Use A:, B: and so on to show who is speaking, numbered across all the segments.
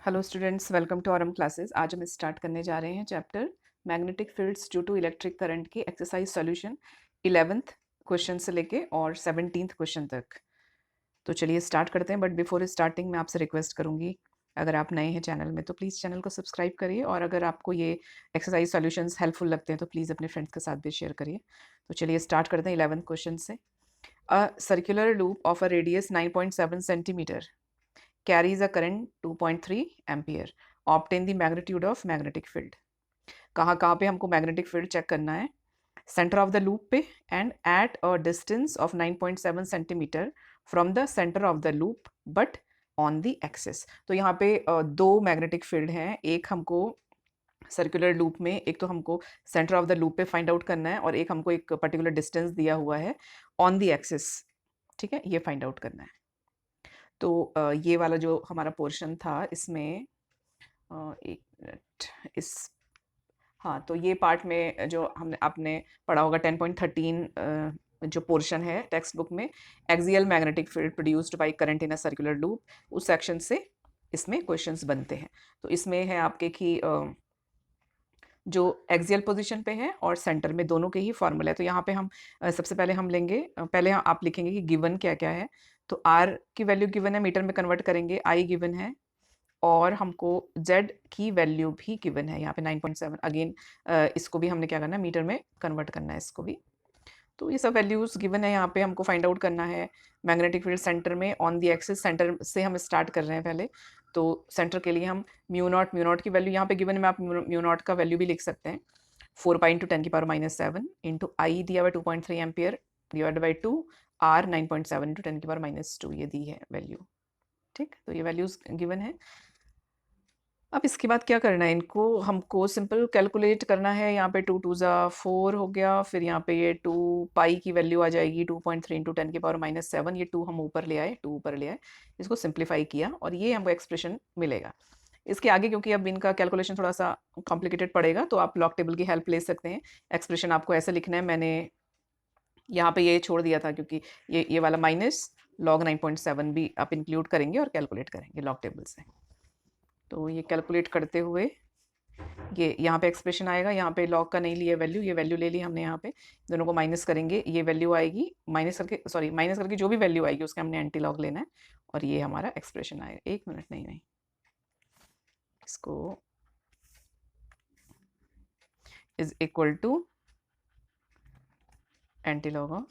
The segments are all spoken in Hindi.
A: Hello students, welcome to RM classes. आज हम स्टार्ट करने जा रहे हैं chapter magnetic fields due to electric current की एक्सरसाइज सॉल्यूशन 11th क्वेश्चन से लेके और 17th क्वेश्चन तक। तो चलिए स्टार्ट करते हैं, बट बिफोर स्टार्टिंग मैं आपसे रिक्वेस्ट करूंगी, अगर आप नए हैं चैनल में तो प्लीज़ चैनल को सब्सक्राइब करिए, और अगर आपको ये एक्सरसाइज सॉल्यूशंस हेल्पफुल लगते हैं तो प्लीज़ अपने फ्रेंड्स के साथ भी शेयर करिए। तो चलिए स्टार्ट करते हैं 11th क्वेश्चन से। A circular loop of a radius 9.7 centimetre carries a current 2.3 ampere. Obtain the magnitude of magnetic field. कहाँ पे हमको मैग्नेटिक फील्ड चेक करना है? सेंटर ऑफ द लूप पे and at a distance of 9.7 centimetre from the centre of the loop but on the axis. तो यहाँ पे दो मैग्नेटिक फील्ड हैं, एक हमको सर्कुलर लूप में, एक तो हमको सेंटर ऑफ द लूप पे फाइंड आउट करना है, और एक हमको एक पर्टिकुलर डिस्टेंस दिया हुआ है ऑन द एक्सिस। ठीक है, ये फाइंड आउट करना है। तो ये वाला जो हमारा पोर्शन था इसमें एक मिनट इस हाँ, तो ये पार्ट में जो हमने आपने पढ़ा होगा 10.13 जो पोर्शन है टेक्स्ट बुक में, axial magnetic field produced by current in a circular loop, उस सेक्शन से इसमें क्वेश्चंस बनते हैं। तो इसमें है आपके कि जो एक्सियल पोजीशन पे है और सेंटर में, दोनों के ही फॉर्मूला है। तो यहाँ पे हम सबसे पहले हम लेंगे, पहले आप लिखेंगे कि गिवन क्या क्या है। तो आर की वैल्यू गिवन है, मीटर में कन्वर्ट करेंगे, आई गिवन है, और हमको Z की वैल्यू भी गिवन है यहाँ पे 9.7। अगेन इसको भी हमने क्या करना है, मीटर में कन्वर्ट करना है इसको भी। तो ये सब वैल्यूज़ गिवन है, यहाँ पे हमको फाइंड आउट करना है मैग्नेटिक फील्ड सेंटर में ऑन द एक्सिस। सेंटर से हम स्टार्ट कर रहे हैं पहले, तो सेंटर के लिए हम म्यू नॉट की वैल्यू यहाँ पे गिवन है, मैं आप म्यू नॉट का वैल्यू भी लिख सकते हैं, 4 पाई इंटू 10⁻⁷ इंटू आई दिया हुआ 2.3 ampere divide by 2, R 9.7 into 10⁻², ये दी है वैल्यू। ठीक, तो ये वैल्यूज़ गिवन है। अब इसके बाद क्या करना है, इनको हमको सिंपल कैलकुलेट करना है। यहाँ पे 2 2 ज़ा 4 हो गया, फिर यहाँ पे ये 2 पाई की वैल्यू आ जाएगी 2.3 इंटू 10⁻⁷। ये 2 हम ऊपर ले आए, 2 ऊपर ले आए, इसको सिंप्लीफाई किया और ये हमको एक्सप्रेशन मिलेगा। इसके आगे क्योंकि अब इनका कैलकुलेशन थोड़ा सा कॉम्प्लिकेटेड पड़ेगा, तो आप लॉग टेबल की हेल्प ले सकते हैं। एक्सप्रेशन आपको ऐसे लिखना है, मैंने यहाँ पे ये छोड़ दिया था क्योंकि ये वाला माइनस लॉग 9.7 भी आप इंक्लूड करेंगे और कैलकुलेट करेंगे लॉग टेबल से। तो ये कैलकुलेट करते हुए ये यहाँ पे एक्सप्रेशन आएगा, यहाँ पे लॉग का नहीं लिया वैल्यू, ये वैल्यू ले ली हमने, यहाँ पे दोनों को माइनस करेंगे, ये वैल्यू आएगी माइनस करके, सॉरी माइनस करके जो भी वैल्यू आएगी उसका हमने एंटी लॉग लेना है, और ये हमारा एक्सप्रेशन आएगा। एक मिनट, नहीं इसको is equal to antilog of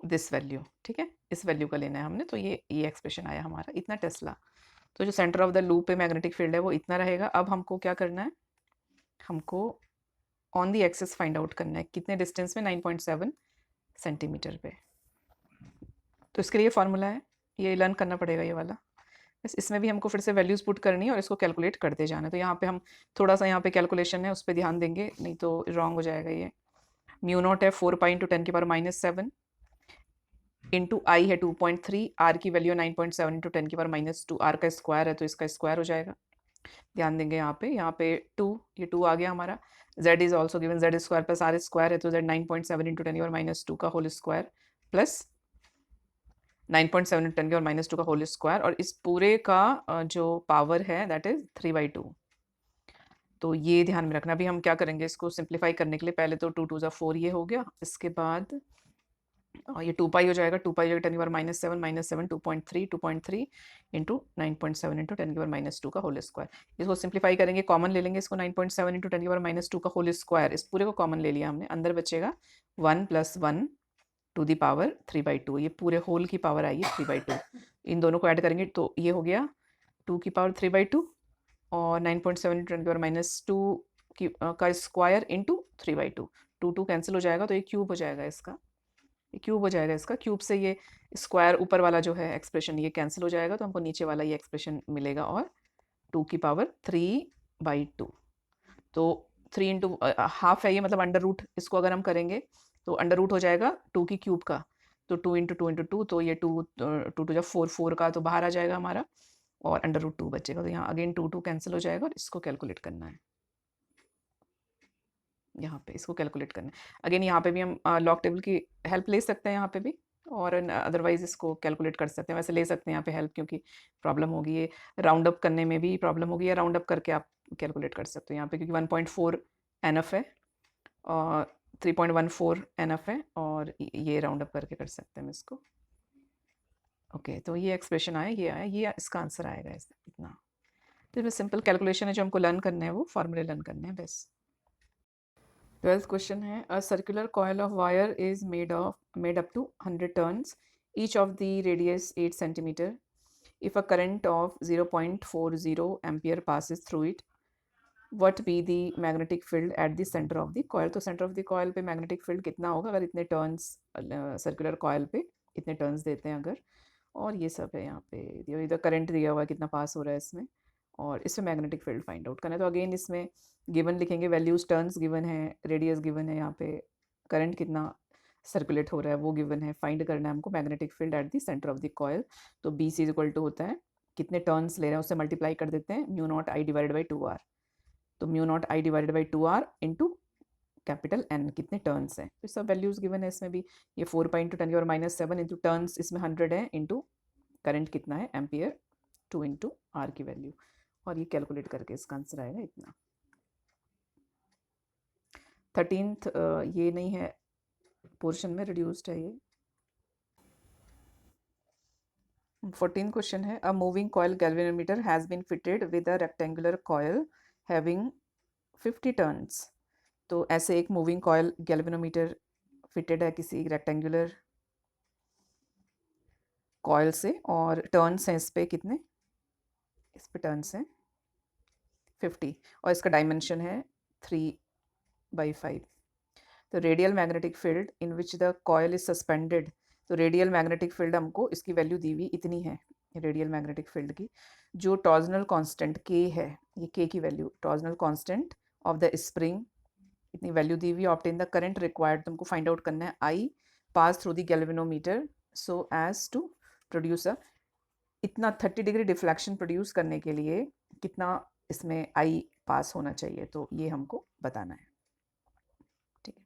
A: this value. ठीक है, इस वैल्यू का लेना है हमने, तो ये एक्सप्रेशन आया हमारा, इतना टेस्ला। तो जो सेंटर ऑफ द लूप पे मैग्नेटिक फील्ड है वो इतना रहेगा। अब हमको क्या करना है, हमको on the axis find out करना है, कितने डिस्टेंस में, 9.7 सेंटीमीटर पे। तो इसके लिए फार्मूला है, ये लर्न करना पड़ेगा ये वाला। बस इसमें भी हमको फिर से वैल्यूज़ पुट करनी है और इसको कैलकुलेट करते जाना है। तो यहाँ पे हम थोड़ा सा, यहाँ पे कैलकुलेशन है उस पर ध्यान देंगे, नहीं तो रॉन्ग हो जाएगा। ये म्यू नॉट है 4 पाई इंटू 10⁻⁷ इंटू आई है 2.3, आर की वैल्यू 9.7 इंटू 10⁻², आर का स्क्वायर है तो इसका स्क्वायर हो जाएगा। ध्यान देंगे यहाँ पे 2, ये 2 आ गया हमारा। z is also given, z square plus R square है तो z 9.7 इंटू 10⁻² का होल स्क्वायर प्लस 9.7 इंटू 10⁻² का होल स्क्वायर, और इस पूरे का जो पावर है दैट इज 3/2। तो ये ध्यान में रखना। अभी हम क्या करेंगे, इसको सिंप्लीफाई करने के लिए पहले तो 2 2 ज़ा 4 ये हो गया, इसके बाद ये 2 पाई हो जाएगा, 2 पाई 10⁻⁷ -7 2.3 इंटू 9.7 इंटू 10⁻² का होल स्क्वायर। इसको सिंप्लीफाई करेंगे, कॉमन ले लेंगे इसको, 9.7 इंटू 10⁻² का होल स्क्वायर, इस पूरे को कॉमन ले लिया हमने, अंदर बचेगा 1 + 1 टू द पावर 3/2। ये पूरे होल की पावर आई है 3/2। इन दोनों को ऐड करेंगे तो ये हो गया 2 की पावर 3/2 और 9.7 इंटू 10⁻² की का स्क्वायर इंटू 3/2। 2 2 कैंसिल हो जाएगा तो ये क्यूब हो जाएगा इसका, क्यूब हो जाएगा इसका, क्यूब से ये स्क्वायर ऊपर वाला जो है एक्सप्रेशन ये कैंसिल हो जाएगा, तो हमको नीचे वाला ये एक्सप्रेशन मिलेगा, और 2 की पावर 3/2। तो 3 इंटू हाफ है ये, मतलब अंडर रूट, इसको अगर हम करेंगे तो अंडर रूट हो जाएगा 2 की क्यूब का, तो 2 इंटू 2 इंटू 2, तो ये 2 2 जब 4 4 का तो बाहर आ जाएगा हमारा, और अंडर रूट 2 बचेगा। तो यहाँ अगेन 2 2 कैंसिल हो जाएगा और इसको कैलकुलेट करना है, यहाँ पे इसको कैलकुलेट करना है। अगेन यहाँ पे भी हम लॉग टेबल की हेल्प ले सकते हैं यहाँ पे भी। और अदरवाइज़ इसको कैलकुलेट कर सकते हैं, वैसे ले सकते हैं यहाँ पे हेल्प, क्योंकि प्रॉब्लम होगी ये राउंड अप करने में भी प्रॉब्लम होगी, या राउंड अप करके आप कैलकुलेट कर सकते हो यहाँ पे, क्योंकि 1.4 एनफ है और 3.14 एनफ है, और ये राउंड अप करके कर सकते हैं हम इसको। ओके, तो ये एक्सप्रेशन आया, ये आया, ये इसका आंसर आएगा इतना। तो इसमें सिंपल कैलकुलेशन है, जो हमको लर्न करना है वो फॉर्मूले लर्न करने हैं बस। 12th क्वेश्चन है, a circular coil of wire is made up to 100 turns, each of the radius 8 centimetre. If a current of 0.40 ampere passes through it, what be the magnetic field at the center of the coil? तो center of the coil पे magnetic field कितना होगा अगर इतने turns circular coil पे इतने turns देते हैं अगर, और ये सब है यहाँ पे, इधर करंट दिया हुआ है कितना पास हो रहा है इसमें, और इसमें मैग्नेटिक फील्ड फाइंड आउट करना है। तो अगेन इसमें गिवन लिखेंगे, वैल्यूज टर्न्स गिवन है, रेडियस गिवन है, यहाँ पे करंट कितना सर्कुलेट हो रहा है वो गिवन है, फाइंड करना है हमको magnetic field at the centre of the coil. तो बी सी इक्वल टू होता है कितने टर्न्स ले रहे हैं उससे मल्टीप्लाई कर देते हैं, mu naught I divided by 2r। तो mu naught I divided by 2r into capital N कितने टर्न्स हैं, तो सब वैल्यूज गिवन है इसमें भी। ये 4 पाई इंटू 10⁻⁷ इंटू टर्न्स इसमें 100 है, इंटू करंट कितना है एम्पियर 2 इंटू आर की वैल्यू, और ये कैलकुलेट करके इसका आंसर आएगा इतना। 13th ये नहीं है पोर्शन में, रिड्यूस्ड है ये। 14th क्वेश्चन है, a moving coil galvanometer has been fitted with a rectangular coil having 50 turns. तो ऐसे एक मूविंग कॉयल गैल्वेनोमीटर फिटेड है किसी रेक्टेंगुलर कॉयल से, और टर्न्स हैं इस पे कितने, इस पे टर्न्स हैं 50, और इसका डायमेंशन है 3/5। तो radial magnetic field in which the coil is suspended, तो रेडियल मैग्नेटिक फील्ड हमको इसकी वैल्यू दी हुई इतनी है, रेडियल मैग्नेटिक फील्ड की, जो टॉर्जनल कांस्टेंट के है, ये के की value torsional constant of the spring इतनी वैल्यू दी हुई, ऑब्टेन द करंट रिक्वायर्ड, तुमको फाइंड आउट करना है I pass through the galvanometer so as to produce a, इतना 30 डिग्री डिफ्लेक्शन प्रोड्यूस करने के लिए कितना इसमें आई पास होना चाहिए, तो ये हमको बताना है। ठीक है,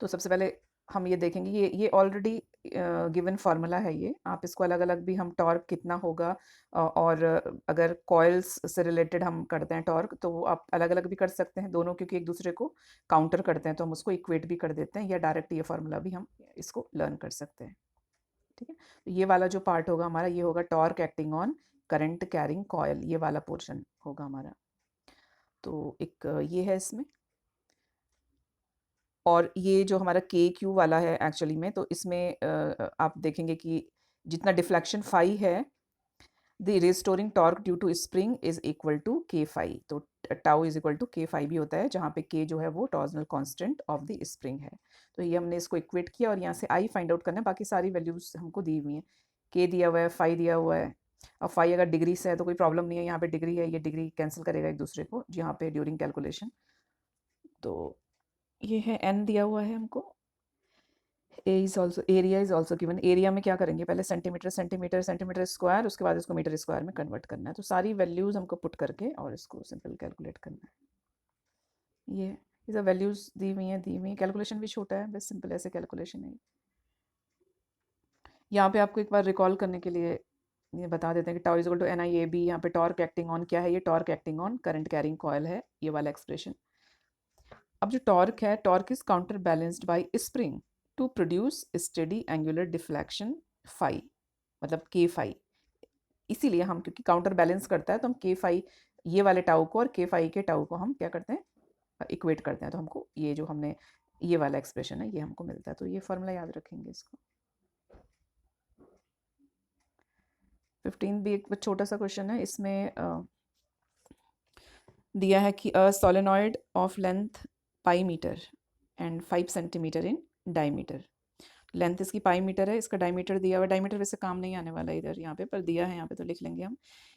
A: तो सबसे पहले हम ये देखेंगे, ये ऑलरेडी गिवन फार्मूला है, ये आप इसको अलग अलग भी, हम टॉर्क कितना होगा और अगर कॉइल्स से रिलेटेड हम करते हैं टॉर्क, तो वो आप अलग अलग भी कर सकते हैं दोनों, क्योंकि एक दूसरे को काउंटर करते हैं, तो हम उसको इक्वेट भी कर देते हैं, या डायरेक्ट ये फार्मूला भी हम इसको लर्न कर सकते हैं। ठीक है, तो ये वाला जो पार्ट होगा हमारा, ये होगा torque acting on current carrying coil, ये वाला पोर्शन होगा हमारा। तो एक ये है इसमें, और ये जो हमारा के क्यू वाला है एक्चुअली में, तो इसमें आप देखेंगे कि जितना डिफ्लेक्शन फाई है, the restoring torque due to spring is equal to K phi, तो tau is equal to K phi भी होता है, जहाँ पे के जो है वो torsional constant of the spring है। तो ये हमने इसको इक्वेट किया, और यहाँ से आई फाइंड आउट करना है, बाकी सारी वैल्यूज हमको दी हुई हैं, के दिया हुआ है, फाई दिया हुआ है, और फाई अगर डिग्री से है तो कोई प्रॉब्लम नहीं है, यहाँ पे डिग्री है, ये डिग्री कैंसिल करेगा एक दूसरे को यहाँ पे ड्यूरिंग कैलकुलेशन। तो ये है एन दिया हुआ है हमको, A is also, area is also given, area में क्या करेंगे पहले सेंटीमीटर सेंटीमीटर सेंटीमीटर स्क्वायर, उसके बाद इसको मीटर स्क्वायर में कन्वर्ट करना है, तो सारी वैल्यूज हमको पुट करके और इसको सिंपल कैलकुलेट करना है। ये इधर वैल्यूज दी हुई हैं, कैलकुलेशन भी छोटा है, बस सिंपल ऐसे कैलकुलेशन है। यहाँ पे आपको एक बार रिकॉल करने के लिए ये बता देते हैं कि tau is equal to N I A B, यहाँ पे टॉर्क एक्टिंग ऑन क्या है, ये torque acting on current carrying coil है, ये वाला एक्सप्रेशन। अब जो टॉर्क है, torque is counter balanced by spring to produce steady angular deflection phi, मतलब के फाई, इसीलिए हम, क्योंकि काउंटर बैलेंस करता है, तो हम के फाई ये वाले टाउ को और के फाई के टाउ को हम क्या करते हैं, इक्वेट करते हैं, तो हमको ये जो हमने ये वाला एक्सप्रेशन है ये हमको मिलता है, तो ये फॉर्मूला याद रखेंगे इसको। 15 भी एक छोटा सा क्वेश्चन है, इसमें दिया है कि a solenoid of length pi metre and 5 centimetre in diameter, length इसकी पाई मीटर है, इसका डायमीटर दिया हुआ है, डायमीटर वैसे काम नहीं आने वाला इधर यहाँ पे, पर दिया है यहाँ पे तो लिख लेंगे हम।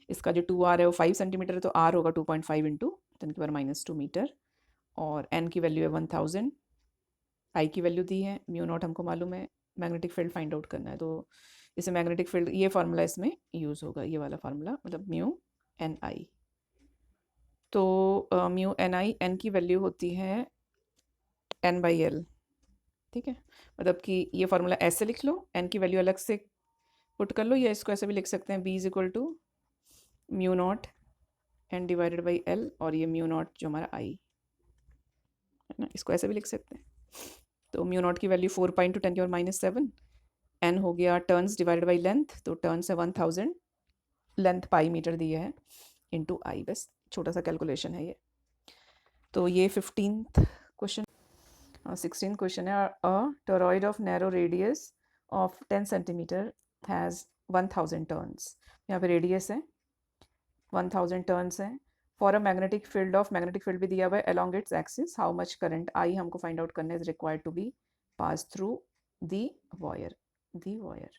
A: इसका जो 2r है वो 5 सेंटीमीटर है, तो r होगा 2.5 इंटू 10⁻⁻2 मीटर, और n की वैल्यू है 1000, i की वैल्यू दी है, म्यू नॉट हमको मालूम है, मैग्नेटिक फील्ड फाइंड आउट करना है, तो इसे मैग्नेटिक फील्ड ये फार्मूला इसमें यूज़ होगा, ये वाला फार्मूला, मतलब म्यू एन आई। तो म्यू एन आई, एन की वैल्यू होती है n/l, ठीक है, मतलब कि ये फार्मूला ऐसे लिख लो, एन की वैल्यू अलग से पुट कर लो, या इसको ऐसे भी लिख सकते हैं, B is equal to mu naught N divided by L, और ये म्यू नॉट जो हमारा आई है ना, इसको ऐसे भी लिख सकते हैं। तो म्यू नॉट की वैल्यू 4 पाई इंटू 10⁻⁷, एन हो गया टर्न्स डिवाइडेड बाई लेंथ, तो टर्न्स है 1000, लेंथ पाई मीटर दिया है, इंटू आई, बस छोटा सा कैलकुलेशन है ये। तो ये 15th क्वेश्चन। 16th क्वेश्चन है, a toroid of narrow radius of 10 centimetre has 1000 turns. यहाँ पे रेडियस है 1000 टर्न्स हैं। For a magnetic field of, magnetic field भी दिया हुआ है along its axis, how much current I हमको फाइंड आउट करना is required to be pass through the wire, the wire,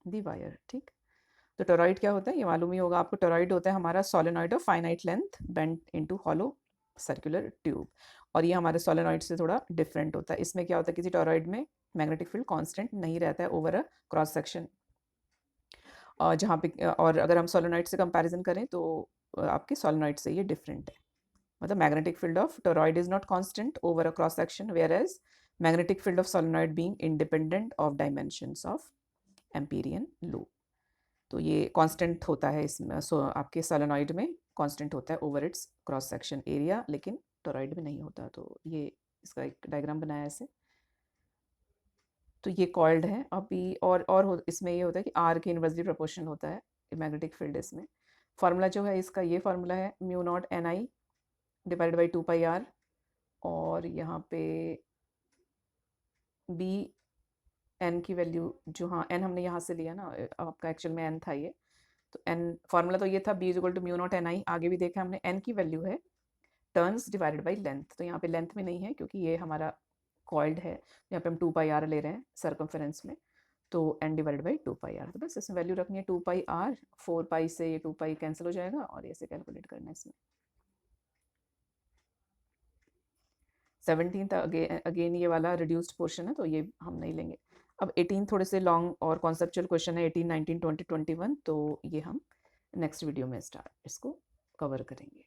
A: the wire, ठीक। तो टोरॉइड क्या होता है ये मालूम ही होगा आपको। टोरॉइड होता है हमारा solenoid of finite length bent into hollow circular tube, और ये हमारे सोलेनॉइड से थोड़ा डिफरेंट होता है। इसमें क्या होता है, किसी टोरॉइड में मैग्नेटिक फील्ड कांस्टेंट नहीं रहता है ओवर अ क्रॉस सेक्शन, जहाँ पे, और अगर हम सोलेनॉइड से कंपैरिजन करें तो आपके सोलेनॉइड से ये डिफरेंट है। मतलब magnetic field of toroid is not constant over a cross section, whereas magnetic field of solenoid being independent of dimensions of Amperian loop. तो ये कांस्टेंट होता है इसमें, आपके सोलेनॉइड में कांस्टेंट होता है over it's cross section area, लेकिन टोरॉइड में नहीं होता। तो ये इसका एक डायग्राम बनाया है ऐसे। तो ये कॉइल्ड है अभी, और इसमें ये होता है कि आर के इनवर्सली प्रोपोर्शनल होता है मैग्नेटिक फील्ड इसमें। फार्मूला जो है इसका, ये फार्मूला है mu naught N I divide by 2 pi R, और यहाँ पे बी एन की वैल्यू जो, हाँ एन हमने यहाँ से लिया ना, आपका एक्चुअल में एन था ये, तो एन फार्मूला तो ये था B is equal to mu naught N I. आगे भी देखा हमने एन की वैल्यू है टर्न्स डिवाइडेड बाई लेंथ, तो यहाँ पे लेंथ में नहीं है क्योंकि ये हमारा कॉइल्ड है, यहाँ पे हम 2 पाई आर ले रहे हैं सर्कमफेरेंस में, तो N divided by 2 pi R. तो बस इसमें वैल्यू रखनी है 2 पाई आर, 4 पाई से ये 2 पाई कैंसिल हो जाएगा, और ऐसे कैलकुलेट करना है इसमें। 17th अगेन ये वाला रिड्यूस्ड पोर्शन है, तो ये हम नहीं लेंगे। अब 18 थोड़े से लॉन्ग और कॉन्सेप्चुअल क्वेश्चन है, 18, 19, 20, 21, तो ये हम नेक्स्ट वीडियो में इसको कवर करेंगे।